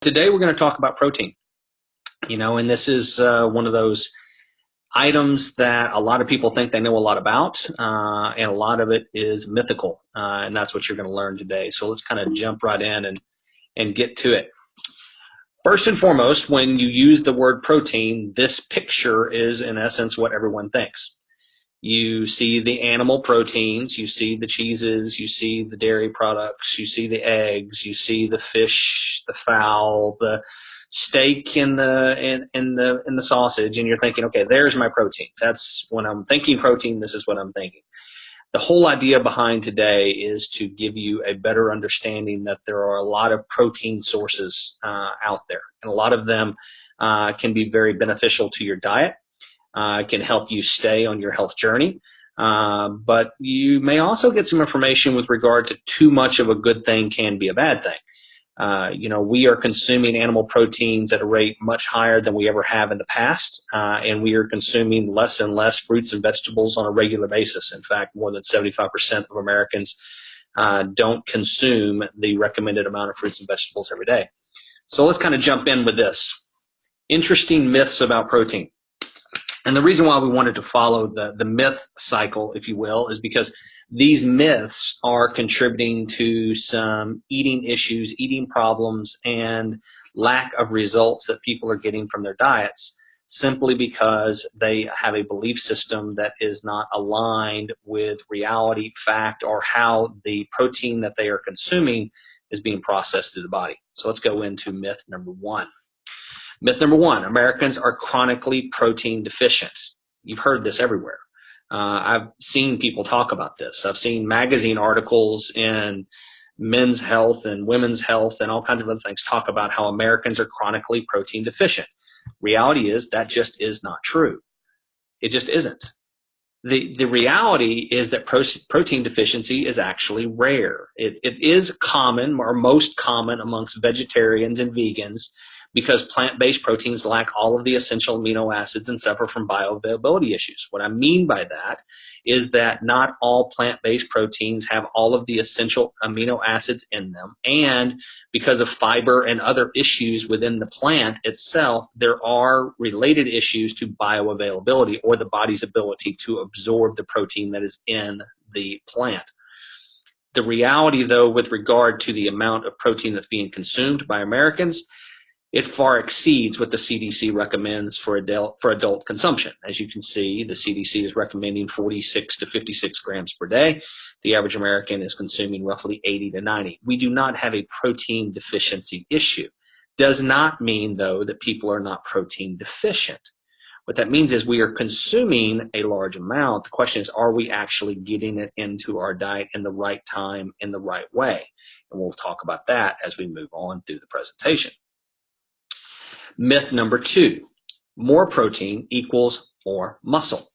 Today we're going to talk about protein, and this is one of those items that a lot of people think they know a lot about, and a lot of it is mythical, and that's what you're going to learn today. So let's kind of jump right in and get to it. First and foremost, when you use the word protein, this picture is in essence what everyone thinks. You see the animal proteins, you see the cheeses, you see the dairy products, you see the eggs, you see the fish, the fowl, the steak, and the sausage, and you're thinking, okay, there's my proteins. That's when I'm thinking protein, this is what I'm thinking. The whole idea behind today is to give you a better understanding that there are a lot of protein sources out there, and a lot of them can be very beneficial to your diet. Can help you stay on your health journey. But you may also get some information with regard to too much of a good thing can be a bad thing. We are consuming animal proteins at a rate much higher than we ever have in the past, and we are consuming less and less fruits and vegetables on a regular basis. In fact, more than 75% of Americans don't consume the recommended amount of fruits and vegetables every day. So let's kind of jump in with this. Interesting myths about protein. And the reason why we wanted to follow the myth cycle, if you will, is because these myths are contributing to some eating issues, eating problems, and lack of results that people are getting from their diets simply because they have a belief system that is not aligned with reality, fact, or how the protein that they are consuming is being processed through the body. So let's go into myth number one. Myth number one, Americans are chronically protein deficient. You've heard this everywhere. I've seen people talk about this. I've seen magazine articles in Men's Health and Women's Health and all kinds of other things talk about how Americans are chronically protein deficient. Reality is that just is not true. It just isn't. The reality is that protein deficiency is actually rare. It is common, or most common, amongst vegetarians and vegans, because plant-based proteins lack all of the essential amino acids and suffer from bioavailability issues. What I mean by that is that not all plant-based proteins have all of the essential amino acids in them, and because of fiber and other issues within the plant itself, there are related issues to bioavailability, or the body's ability to absorb the protein that is in the plant. The reality, though, with regard to the amount of protein that's being consumed by Americans, it far exceeds what the CDC recommends for adult consumption. As you can see, the CDC is recommending 46 to 56 grams per day. The average American is consuming roughly 80 to 90. We do not have a protein deficiency issue. Does not mean, though, that people are not protein deficient. What that means is we are consuming a large amount. The question is, are we actually getting it into our diet in the right time, in the right way? And we'll talk about that as we move on through the presentation. Myth number two, more protein equals more muscle.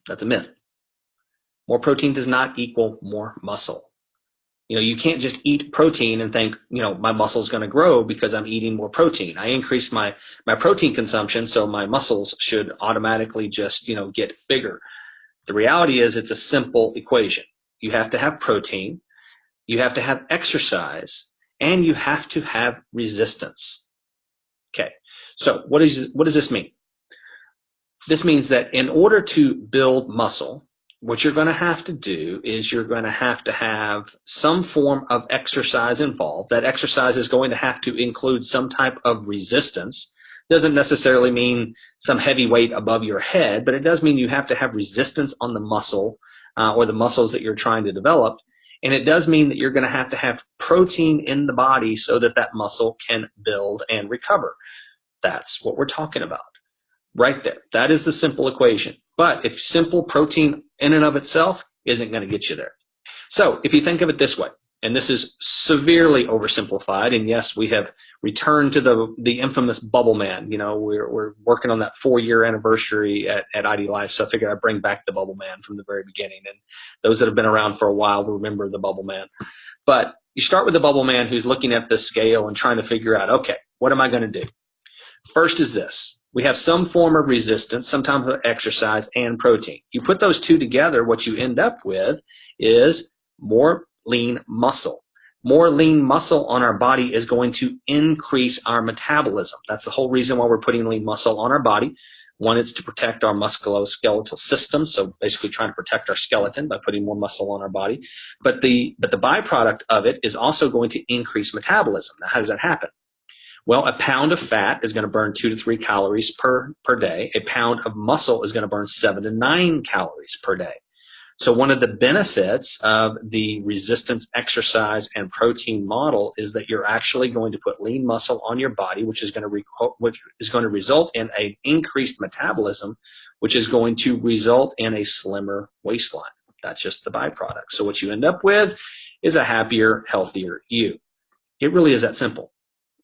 That's a myth. More protein does not equal more muscle. You can't just eat protein and think, my muscle is going to grow because I'm eating more protein. I increased my protein consumption, so my muscles should automatically just, get bigger. The reality is it's a simple equation. You have to have protein, you have to have exercise, and you have to have resistance. Okay, so what does this mean? This means that in order to build muscle, what you're going to have to do is you're going to have some form of exercise involved. That exercise is going to have to include some type of resistance. Doesn't necessarily mean some heavy weight above your head, but it does mean you have to have resistance on the muscle or the muscles that you're trying to develop. And it does mean that you're going to have protein in the body so that that muscle can build and recover. That's what we're talking about right there. That is the simple equation. But if simple protein in and of itself isn't going to get you there. So if you think of it this way, and this is severely oversimplified, and yes, we have returned to the infamous bubble man. We're working on that 4-year anniversary at ID Life, so I figured I'd bring back the bubble man from the very beginning. And those that have been around for a while will remember the bubble man. But you start with the bubble man who's looking at this scale and trying to figure out, okay, what am I going to do? First is this. We have some form of resistance, some type of exercise, and protein. You put those two together, what you end up with is more lean muscle. More lean muscle on our body is going to increase our metabolism. That's the whole reason why we're putting lean muscle on our body. One, it's to protect our musculoskeletal system, so basically trying to protect our skeleton by putting more muscle on our body. But the byproduct of it is also going to increase metabolism. Now, how does that happen? Well, a pound of fat is going to burn 2 to 3 calories per day. A pound of muscle is going to burn 7 to 9 calories per day. So one of the benefits of the resistance exercise and protein model is that you're actually going to put lean muscle on your body, which is going to result in an increased metabolism, which is going to result in a slimmer waistline. That's just the byproduct. So what you end up with is a happier, healthier you. It really is that simple.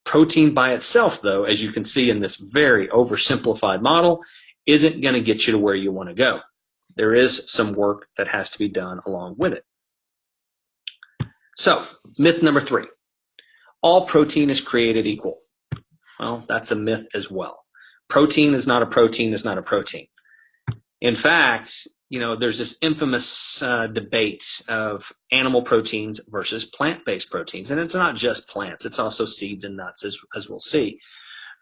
Protein by itself, though, as you can see in this very oversimplified model, isn't going to get you to where you want to go. There is some work that has to be done along with it. So, myth number 3, all protein is created equal. Well, that's a myth as well. Protein is not a protein is not a protein. In fact, there's this infamous debate of animal proteins versus plant-based proteins. And it's not just plants, it's also seeds and nuts, as we'll see.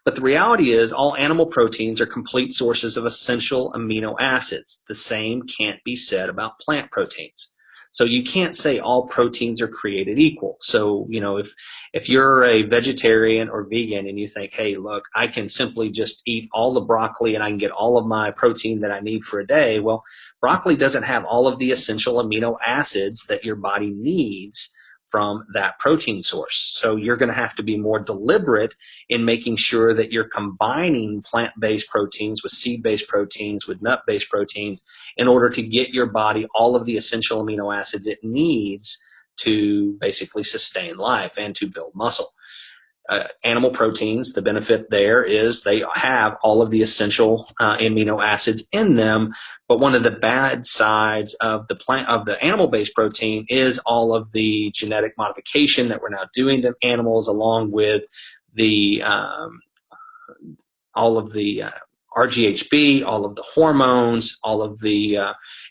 But the reality is all animal proteins are complete sources of essential amino acids. The same can't be said about plant proteins. So you can't say all proteins are created equal. So, if you're a vegetarian or vegan and you think, hey, look, I can simply just eat all the broccoli and I can get all of my protein that I need for a day. Well, broccoli doesn't have all of the essential amino acids that your body needs from that protein source. So you're going to have to be more deliberate in making sure that you're combining plant-based proteins with seed-based proteins, with nut-based proteins, in order to get your body all of the essential amino acids it needs to basically sustain life and to build muscle. Animal proteins, the benefit there is they have all of the essential amino acids in them, but one of the bad sides of the animal-based protein is all of the genetic modification that we're now doing to animals, along with the all of the RGHB, all of the hormones, all of the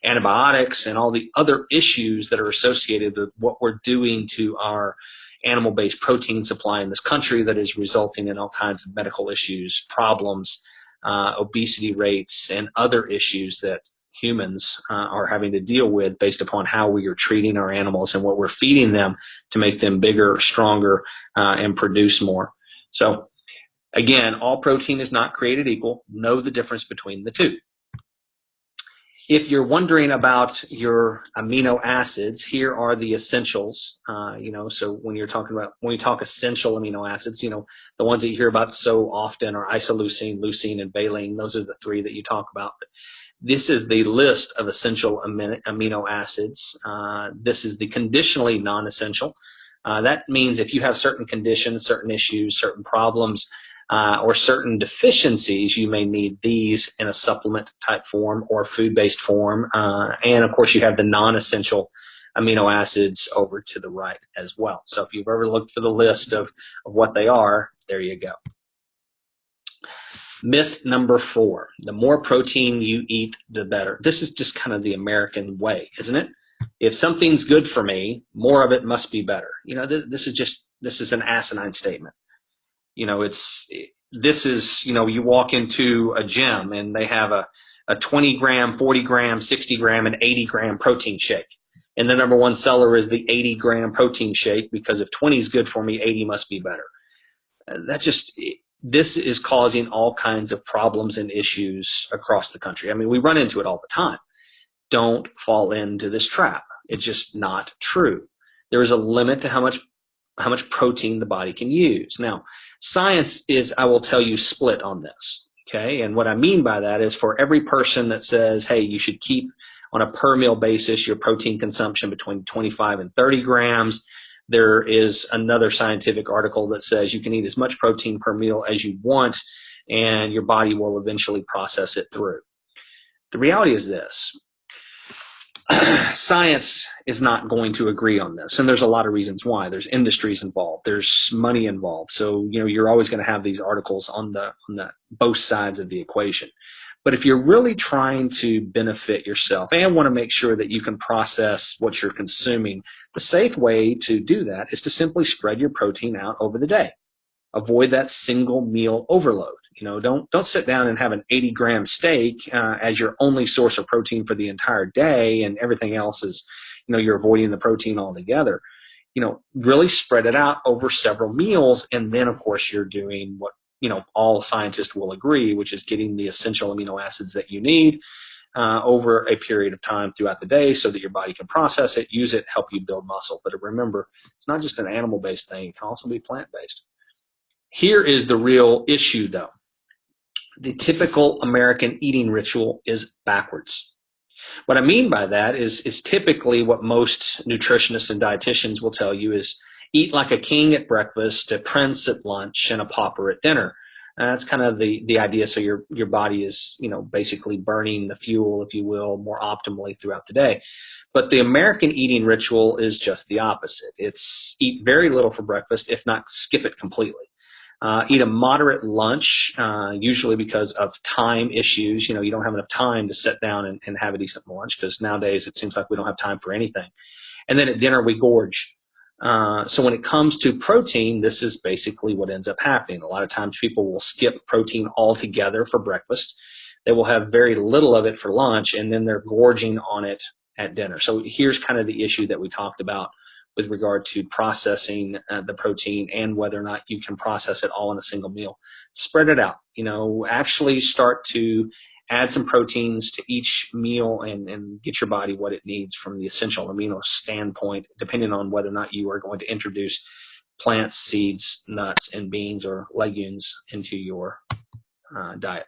antibiotics, and all the other issues that are associated with what we're doing to our animal-based protein supply in this country that is resulting in all kinds of medical issues, problems, obesity rates, and other issues that humans are having to deal with based upon how we are treating our animals and what we're feeding them to make them bigger, stronger, and produce more. So again, all protein is not created equal. Know the difference between the two. If you're wondering about your amino acids, here are the essentials. So when we talk essential amino acids, the ones that you hear about so often are isoleucine, leucine, and valine. Those are the 3 that you talk about. But this is the list of essential amino acids. This is the conditionally non-essential. That means if you have certain conditions, certain issues, certain problems, or certain deficiencies, you may need these in a supplement type form or food-based form. And of course, you have the non-essential amino acids over to the right as well. So if you've ever looked for the list of what they are, there you go. Myth number 4, the more protein you eat, the better. This is just kind of the American way, isn't it? If something's good for me, more of it must be better. This is an asinine statement. You walk into a gym and they have a 20 gram, 40 gram, 60 gram, and 80 gram protein shake. And the number one seller is the 80 gram protein shake because if 20 is good for me, 80 must be better. This is causing all kinds of problems and issues across the country. I mean, we run into it all the time. Don't fall into this trap. It's just not true. There is a limit to how much protein the body can use. Now, science is, I will tell you, split on this. Okay, and what I mean by that is for every person that says, hey, you should keep on a per meal basis your protein consumption between 25 and 30 grams, there is another scientific article that says you can eat as much protein per meal as you want and your body will eventually process it through. The reality is this. Science is not going to agree on this, and there's a lot of reasons why. There's industries involved, there's money involved, so you're always going to have these articles on the both sides of the equation. But if you're really trying to benefit yourself and want to make sure that you can process what you're consuming The safe way to do that is to simply spread your protein out over the day. Avoid that single meal overload. Don't sit down and have an 80-gram steak as your only source of protein for the entire day, and everything else is, you're avoiding the protein altogether. Really spread it out over several meals, and then of course you're doing what all scientists will agree, which is getting the essential amino acids that you need over a period of time throughout the day, so that your body can process it, use it, help you build muscle. But remember, it's not just an animal-based thing; it can also be plant-based. Here is the real issue, though. The typical American eating ritual is backwards. What I mean by that is typically what most nutritionists and dietitians will tell you is eat like a king at breakfast, a prince at lunch, and a pauper at dinner. That's kind of the idea. So your body is, basically burning the fuel, if you will, more optimally throughout the day. But the American eating ritual is just the opposite. It's eat very little for breakfast, if not skip it completely. Eat a moderate lunch, usually because of time issues. You don't have enough time to sit down and have a decent lunch, because nowadays it seems like we don't have time for anything. And then at dinner, we gorge. So when it comes to protein, this is basically what ends up happening. A lot of times people will skip protein altogether for breakfast. They will have very little of it for lunch, and then they're gorging on it at dinner. So here's kind of the issue that we talked about with regard to processing the protein, and whether or not you can process it all in a single meal. Spread it out. Actually start to add some proteins to each meal, and get your body what it needs from the essential amino standpoint, depending on whether or not you are going to introduce plants, seeds, nuts, and beans or legumes into your diet.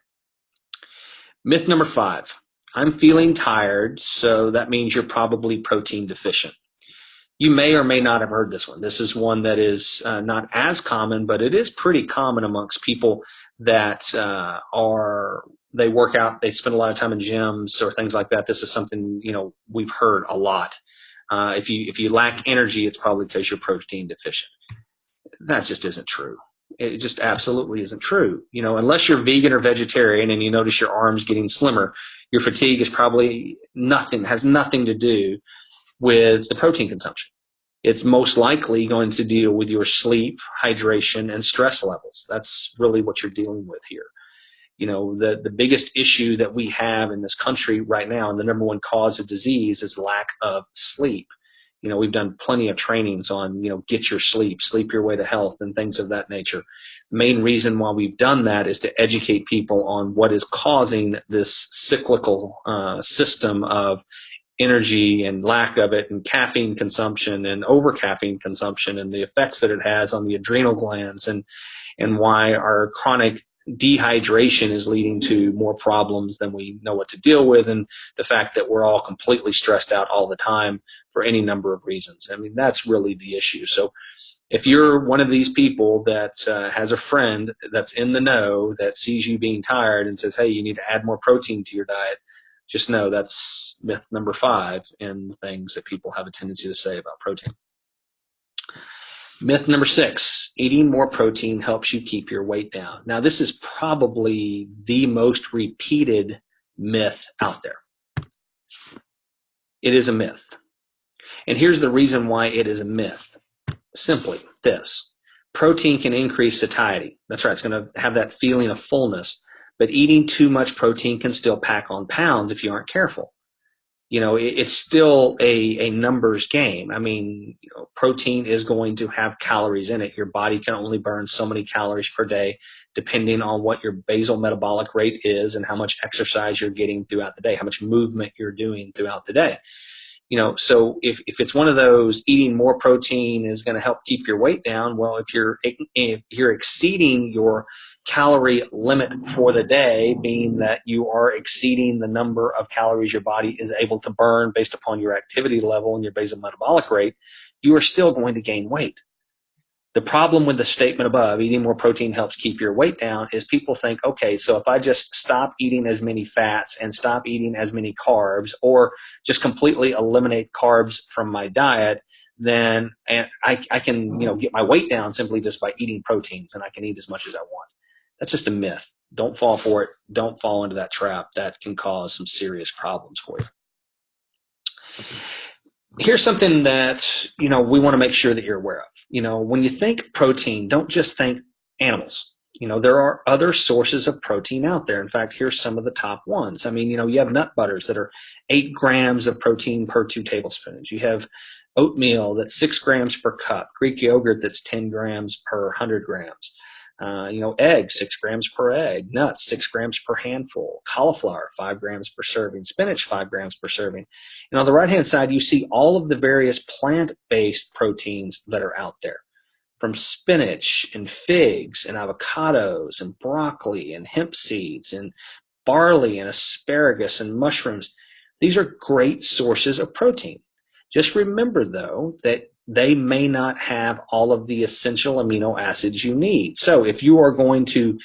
Myth number 5, I'm feeling tired, so that means you're probably protein deficient. You may or may not have heard this one. This is one that is not as common, but it is pretty common amongst people that they work out, they spend a lot of time in gyms or things like that. This is something, we've heard a lot. If you lack energy, it's probably because you're protein deficient. That just isn't true. It just absolutely isn't true. Unless you're vegan or vegetarian and you notice your arms getting slimmer, your fatigue is probably has nothing to do with the protein consumption. It's most likely going to deal with your sleep, hydration, and stress levels. That's really what you're dealing with here. The biggest issue that we have in this country right now, and the number one cause of disease, is lack of sleep. We've done plenty of trainings on, get your sleep your way to health, and things of that nature. The main reason why we've done that is to educate people on what is causing this cyclical system of energy and lack of it, and caffeine consumption and over caffeine consumption, and the effects that it has on the adrenal glands, and why our chronic dehydration is leading to more problems than we know what to deal with, and the fact that we're all completely stressed out all the time for any number of reasons. I mean, that's really the issue. So if you're one of these people that has a friend that's in the know, that sees you being tired and says, hey, you need to add more protein to your diet, just know that's myth number 5 in things that people have a tendency to say about protein. Myth number 6, eating more protein helps you keep your weight down. Now, this is probably the most repeated myth out there. It is a myth. And here's the reason why it is a myth. Simply this: protein can increase satiety. That's right, it's going to have that feeling of fullness. But eating too much protein can still pack on pounds if you aren't careful. It's still a numbers game. I mean, protein is going to have calories in it. Your body can only burn so many calories per day, depending on what your basal metabolic rate is and how much exercise you're getting throughout the day, how much movement you're doing throughout the day. So if it's one of those, eating more protein is going to help keep your weight down, well, if you're exceeding your calorie limit for the day, being that you are exceeding the number of calories your body is able to burn based upon your activity level and your basal metabolic rate, you are still going to gain weight. The problem with the statement above, eating more protein helps keep your weight down, is people think, okay, so if I just stop eating as many fats and stop eating as many carbs, or just completely eliminate carbs from my diet, then I can get my weight down simply just by eating proteins, and I can eat as much as I want. That's just a myth. Don't fall for it. Don't fall into that trap. That can cause some serious problems for you. Here's something that, we want to make sure that you're aware of. When you think protein, don't just think animals. There are other sources of protein out there. In fact, here's some of the top ones. I mean, you have nut butters that are 8 grams of protein per 2 tablespoons. You have oatmeal that's 6 grams per cup. Greek yogurt that's 10 grams per 100 grams. Eggs, 6 grams per egg. Nuts, 6 grams per handful. Cauliflower, 5 grams per serving. Spinach, 5 grams per serving. And on the right-hand side, you see all of the various plant-based proteins that are out there, from spinach and figs and avocados and broccoli and hemp seeds and barley and asparagus and mushrooms. These are great sources of protein. Just remember, though, that they may not have all of the essential amino acids you need. So if you are going to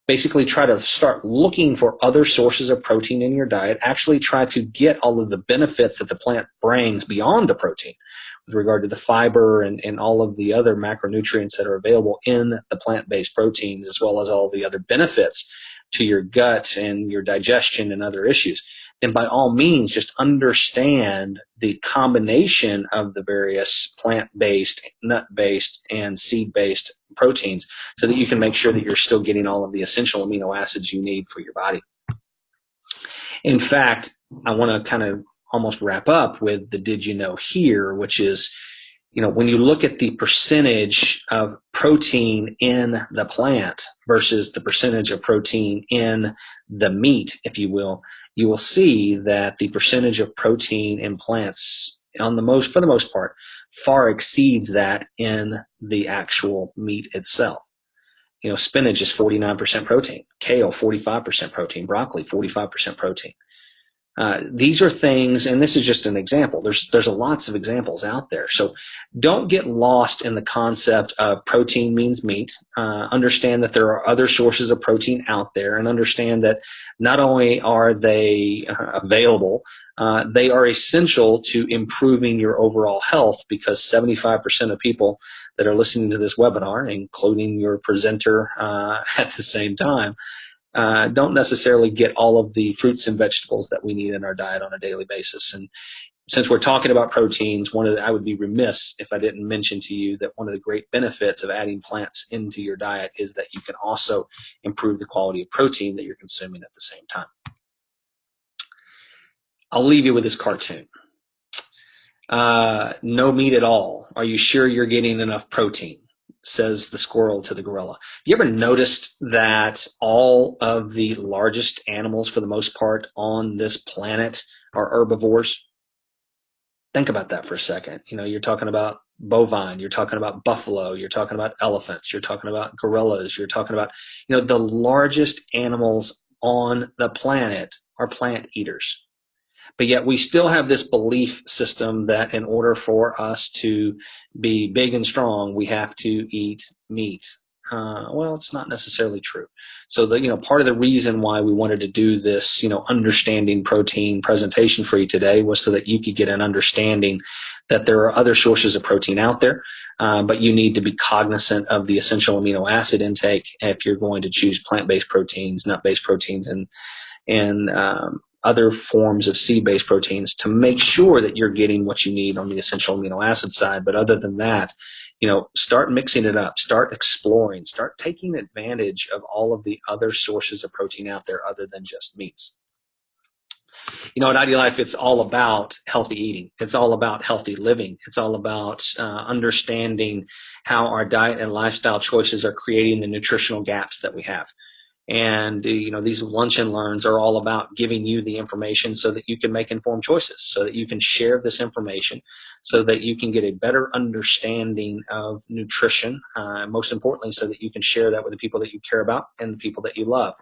basically try to start looking for other sources of protein in your diet, actually try to get all of the benefits that the plant brings beyond the protein with regard to the fiber and all of the other macronutrients that are available in the plant-based proteins, as well as all the other benefits to your gut and your digestion and other issues, then by all means, just understand the combination of the various plant-based, nut-based, and seed-based proteins so that you can make sure that you're still getting all of the essential amino acids you need for your body. In fact, I want to kind of almost wrap up with the did you know here, which is, when you look at the percentage of protein in the plant versus the percentage of protein in the meat, if you will see that the percentage of protein in plants for the most part, far exceeds that in the actual meat itself. Spinach is 49% protein, kale 45% protein, broccoli 45% protein. These are things, and this is just an example. There's lots of examples out there. So don't get lost in the concept of protein means meat. Understand that there are other sources of protein out there, and understand that not only are they available, they are essential to improving your overall health, because 75% of people that are listening to this webinar, including your presenter at the same time, don't necessarily get all of the fruits and vegetables that we need in our diet on a daily basis. And since we're talking about proteins, I would be remiss if I didn't mention to you that one of the great benefits of adding plants into your diet is that you can also improve the quality of protein that you're consuming at the same time. I'll leave you with this cartoon. No meat at all. Are you sure you're getting enough protein? Says the squirrel to the gorilla. Have you ever noticed that all of the largest animals, for the most part, on this planet are herbivores? Think about that for a second. You're talking about bovine, you're talking about buffalo, you're talking about elephants, you're talking about gorillas, you're talking about, the largest animals on the planet are plant eaters. But yet we still have this belief system that in order for us to be big and strong, we have to eat meat. Well, it's not necessarily true. So part of the reason why we wanted to do this, understanding protein presentation for you today was so that you could get an understanding that there are other sources of protein out there, but you need to be cognizant of the essential amino acid intake if you're going to choose plant-based proteins, nut-based proteins, and other forms of seed-based proteins to make sure that you're getting what you need on the essential amino acid side. But other than that, start mixing it up, start exploring, start taking advantage of all of the other sources of protein out there other than just meats. At IdeaLife, it's all about healthy eating. It's all about healthy living. It's all about understanding how our diet and lifestyle choices are creating the nutritional gaps that we have. And, these lunch and learns are all about giving you the information so that you can make informed choices, so that you can share this information, so that you can get a better understanding of nutrition, most importantly, so that you can share that with the people that you care about and the people that you love.